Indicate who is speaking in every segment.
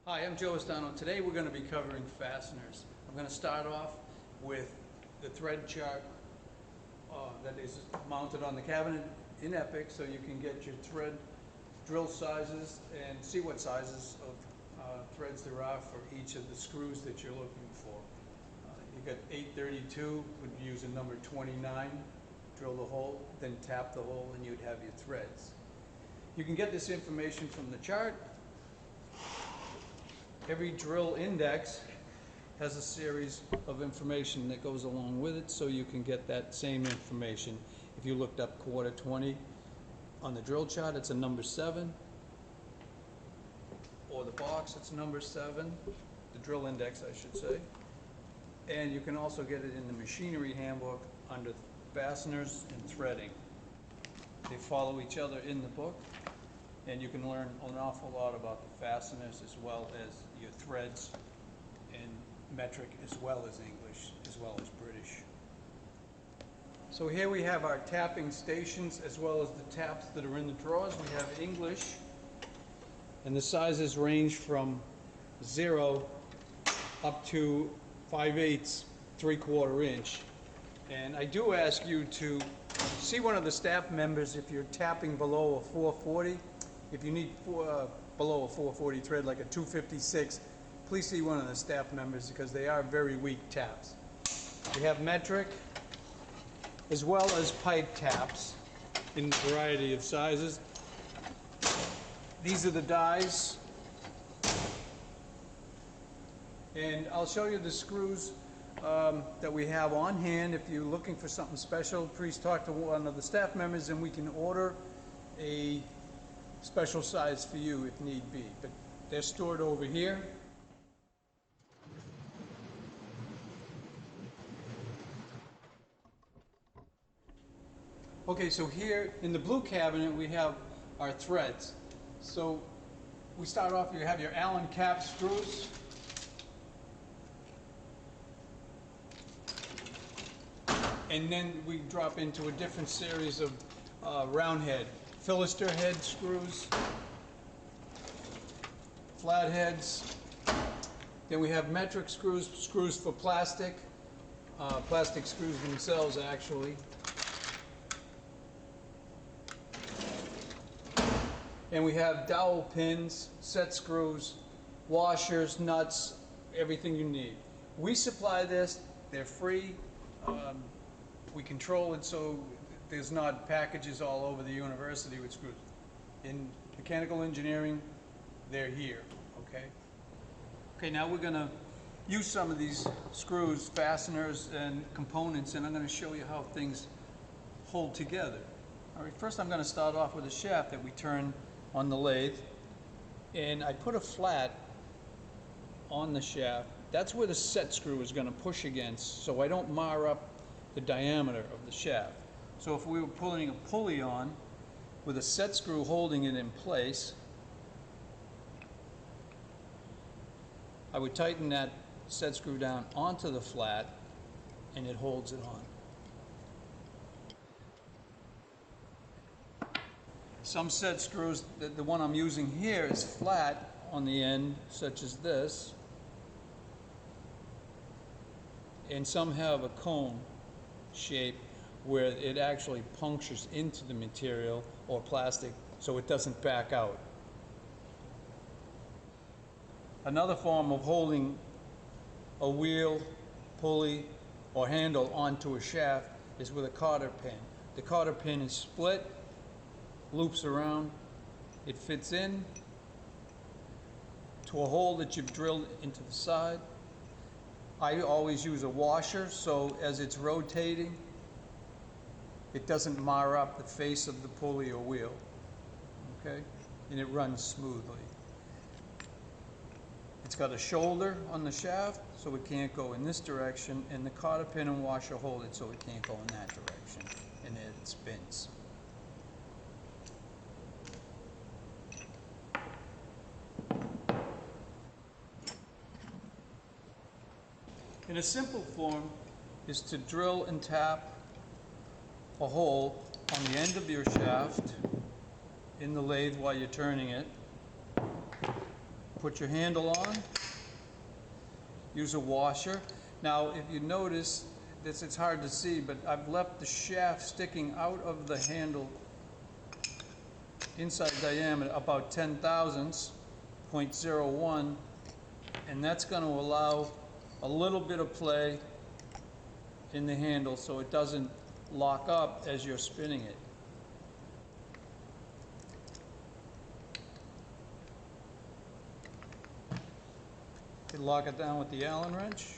Speaker 1: Hi, I'm Joe Estano. Today we're going to be covering fasteners. I'm going to start off with the thread chart that is mounted on the cabinet in Epic, so you can get your thread drill sizes and see what sizes of threads there are for each of the screws that you're looking for. You got 832, would use a number 29, drill the hole, then tap the hole, and you'd have your threads. You can get this information from the chart. Every drill index has a series of information that goes along with it, so you can get that same information. If you looked up quarter 20 on the drill chart, it's a number 7, or the box, it's number 7, the drill index I should say. And you can also get it in the machinery handbook under fasteners and threading. They follow each other in the book, and you can learn an awful lot about the fasteners as well as your threads and metric as well as English as well as British. So here we have our tapping stations as well as the taps that are in the drawers. We have English, and the sizes range from 0 up to 5/8, 3/4 inch. And I do ask you to see one of the staff members if you're tapping below a 440. If you need below a 440 thread, like a 256, please see one of the staff members because they are very weak taps. We have metric as well as pipe taps in a variety of sizes. These are the dies. And I'll show you the screws that we have on hand. If you're looking for something special, please talk to one of the staff members and we can order a special size for you if need be, but they're stored over here. Okay, so here in the blue cabinet we have our threads. So we start off, you have your Allen cap screws. And then we drop into a different series of round head. Philister head screws, flat heads. Then we have metric screws, screws for plastic, plastic screws themselves actually. And we have dowel pins, set screws, washers, nuts, everything you need. We supply this, they're free. We control it so there's not packages all over the university with screws. In mechanical engineering, they're here, okay? Okay, now we're gonna use some of these screws, fasteners, and components, and I'm gonna show you how things hold together. All right, first I'm gonna start off with a shaft that we turn on the lathe, and I put a flat on the shaft. That's where the set screw is gonna push against, so I don't mar up the diameter of the shaft. So if we were pulling a pulley on with a set screw holding it in place, I would tighten that set screw down onto the flat and it holds it on. Some set screws, the one I'm using here is flat on the end, such as this, and some have a cone shape where it actually punctures into the material or plastic so it doesn't back out. Another form of holding a wheel, pulley, or handle onto a shaft is with a cotter pin. The cotter pin is split, loops around, it fits in to a hole that you've drilled into the side. I always use a washer so as it's rotating, it doesn't mar up the face of the pulley or wheel, okay? And it runs smoothly. It's got a shoulder on the shaft, so it can't go in this direction, and the cotter pin and washer hold it so it can't go in that direction, and it spins. In a simple form is to drill and tap a hole on the end of your shaft in the lathe while you're turning it. put your handle on, use a washer. Now, if you notice, it's hard to see, but I've left the shaft sticking out of the handle inside diameter about 10 thousandths, 0.01, and that's going to allow a little bit of play in the handle so it doesn't lock up as you're spinning it. You lock it down with the Allen wrench.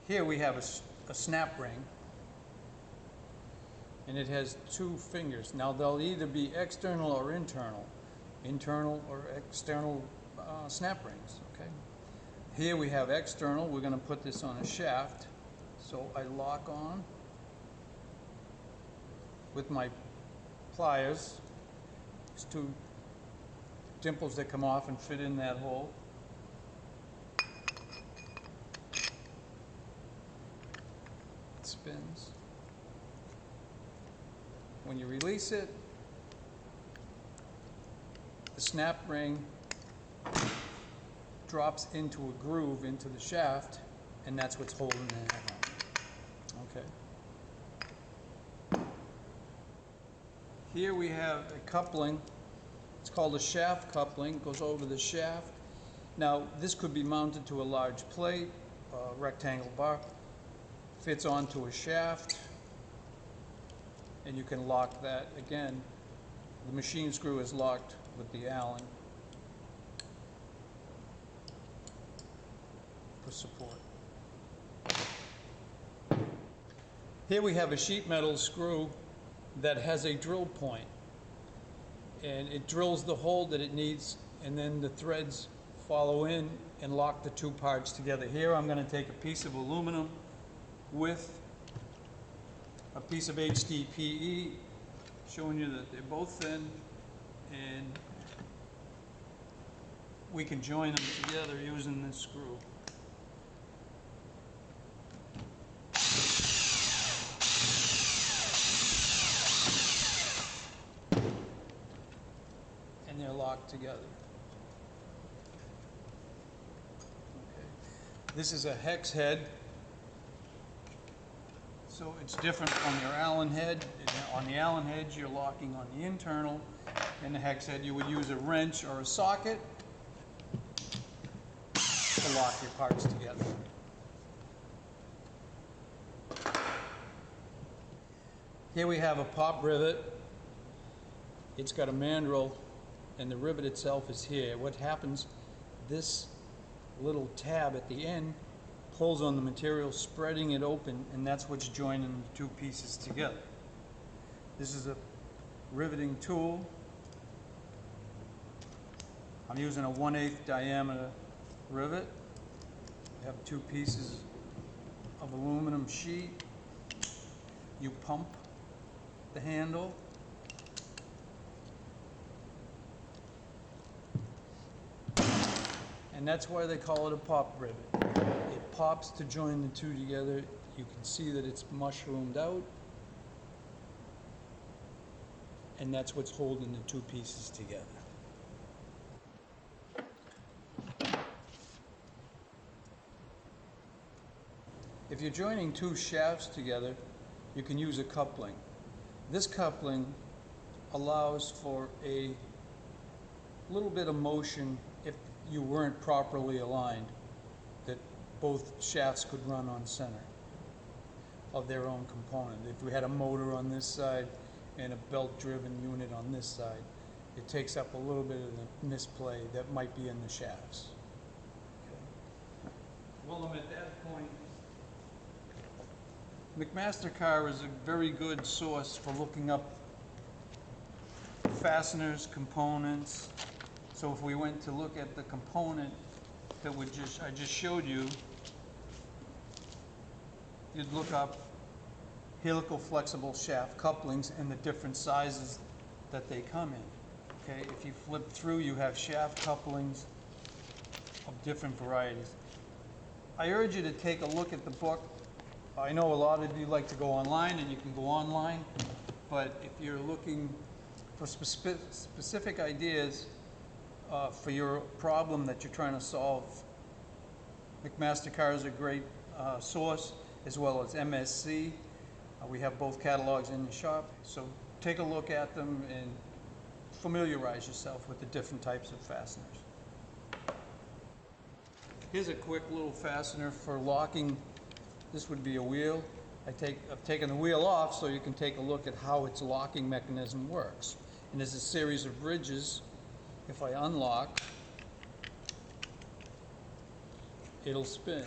Speaker 1: Here we have a snap ring, and it has two fingers. Now they'll either be external or internal or external snap rings. Okay. Here we have external. We're going to put this on a shaft, so I lock on with my pliers. There's two dimples that come off and fit in that hole. It spins. When you release it, the snap ring drops into a groove into the shaft, and that's what's holding it on. Okay. Here we have a coupling. It's called a shaft coupling. It goes over the shaft. Now, this could be mounted to a large plate, a rectangle bar. Fits onto a shaft, and you can lock that. Again, the machine screw is locked with the Allen for support. Here we have a sheet metal screw that has a drill point, and it drills the hole that it needs, and then the threads follow in and lock the two parts together. Here I'm going to take a piece of aluminum with a piece of HDPE, showing you that they're both thin, and we can join them together using this screw. And they're locked together. Okay. This is a hex head. So it's different from your Allen head. On the Allen head, you're locking on the internal. In the hex head, you would use a wrench or a socket to lock your parts together. Here we have a pop rivet. It's got a mandrel, and the rivet itself is here. What happens, this little tab at the end pulls on the material, spreading it open, and that's what's joining the two pieces together. This is a riveting tool. I'm using a 1/8 diameter rivet. You have two pieces of aluminum sheet. You pump the handle. And that's why they call it a pop rivet. It pops to join the two together. You can see that it's mushroomed out. And that's what's holding the two pieces together. If you're joining two shafts together, you can use a coupling. This coupling allows for a little bit of motion if you weren't properly aligned, that both shafts could run on center of their own component. If we had a motor on this side and a belt-driven unit on this side, it takes up a little bit of the misplay that might be in the shafts. Okay. Well, at that point, McMaster-Carr is a very good source for looking up fasteners, components. So if we went to look at the component that I just showed you, you'd look up helical flexible shaft couplings and the different sizes that they come in. Okay, if you flip through, you have shaft couplings of different varieties. I urge you to take a look at the book. I know a lot of you like to go online, and you can go online, but if you're looking for specific ideas for your problem that you're trying to solve, McMaster-Carr is a great source, as well as MSC. We have both catalogs in the shop, so take a look at them and familiarize yourself with the different types of fasteners. Here's a quick little fastener for locking. This would be a wheel. I've taken the wheel off so you can take a look at how its locking mechanism works. And there's a series of ridges. If I unlock, it'll spin.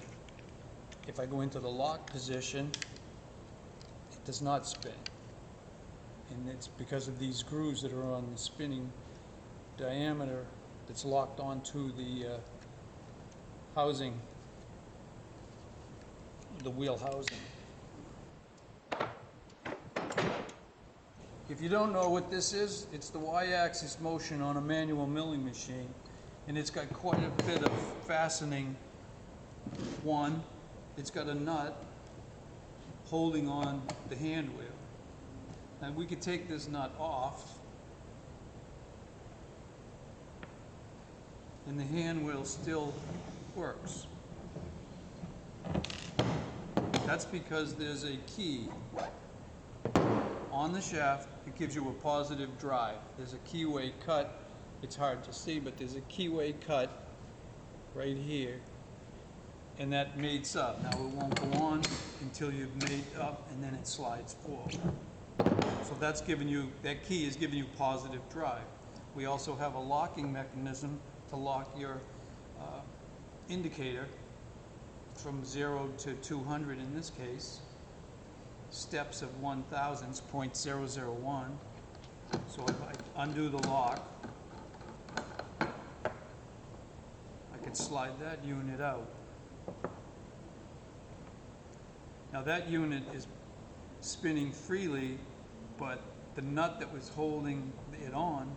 Speaker 1: If I go into the lock position, it does not spin. And it's because of these grooves that are on the spinning diameter that's locked onto the housing, the wheel housing. If you don't know what this is, it's the y-axis motion on a manual milling machine, and it's got quite a bit of fastening. One, it's got a nut holding on the hand wheel. Now we could take this nut off, and the hand wheel still works. That's because there's a key on the shaft that gives you a positive drive. There's a keyway cut. It's hard to see, but there's a keyway cut right here, and that mates up. Now it won't go on until you've made up, and then it slides forward. So that's giving you, that key is giving you positive drive. We also have a locking mechanism to lock your indicator from 0 to 200 in this case. Steps of 1,000s, 0.001. So if I undo the lock, I can slide that unit out. Now that unit is spinning freely, but the nut that was holding it on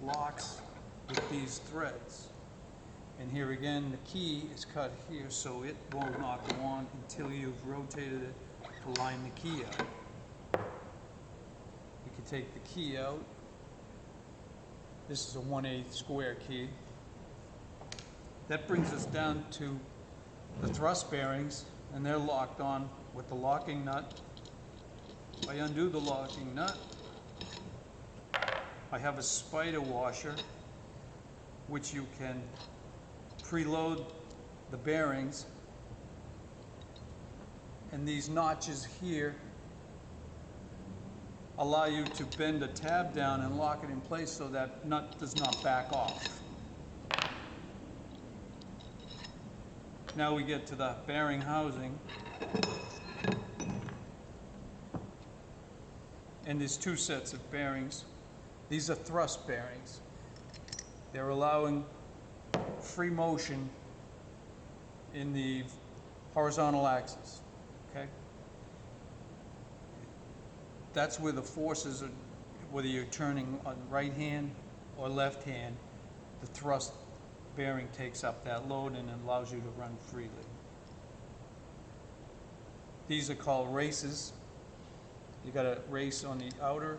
Speaker 1: locks with these threads. And here again, the key is cut here, so it will not go on until you've rotated it to line the key out. You can take the key out. This is a 1/8 square key. That brings us down to the thrust bearings, and they're locked on with the locking nut. If I undo the locking nut, I have a spider washer, which you can preload the bearings, and these notches here allow you to bend a tab down and lock it in place so that nut does not back off. Now we get to the bearing housing, and there's two sets of bearings. These are thrust bearings. They're allowing free motion in the horizontal axis, okay? That's where the forces are, whether you're turning on right hand or left hand, the thrust bearing takes up that load and allows you to run freely. These are called races. You got a race on the outer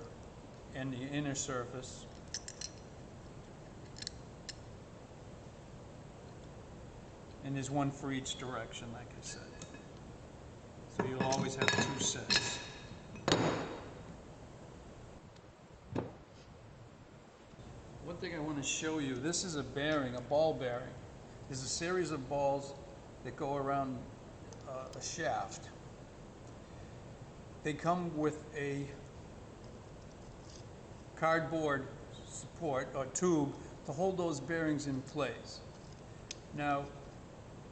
Speaker 1: and the inner surface. And there's one for each direction, like I said. So you'll always have two sets. One thing I want to show you, this is a bearing, a ball bearing. There's a series of balls that go around a shaft. They come with a cardboard support or tube to hold those bearings in place. Now,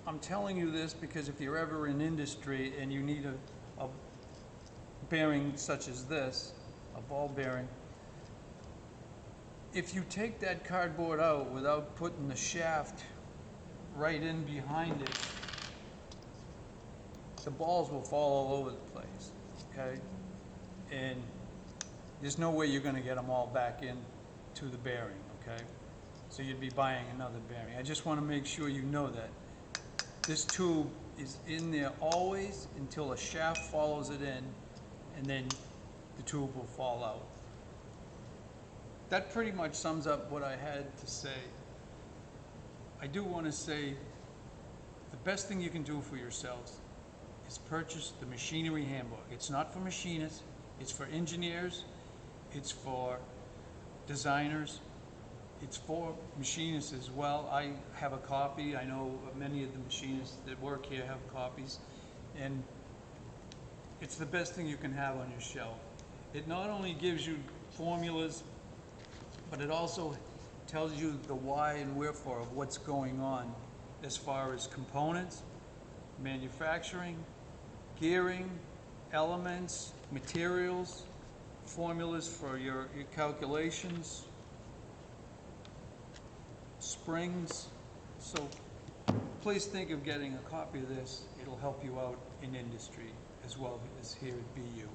Speaker 1: I'm telling you this because if you're ever in industry and you need a bearing such as this, a ball bearing, if you take that cardboard out without putting the shaft right in behind it, the balls will fall all over the place, okay? And there's no way you're going to get them all back in to the bearing, okay? So you'd be buying another bearing. I just want to make sure you know that. This tube is in there always until a shaft follows it in, and then the tube will fall out. That pretty much sums up what I had to say. I do want to say the best thing you can do for yourselves is purchase the machinery handbook. It's not for machinists, it's for engineers, it's for designers, it's for machinists as well. I have a copy. I know many of the machinists that work here have copies, and it's the best thing you can have on your shelf. It not only gives you formulas, but it also tells you the why and wherefore of what's going on as far as components, manufacturing, gearing, elements, materials, formulas for your calculations, springs. So please think of getting a copy of this. It'll help you out in industry as well as here at BU.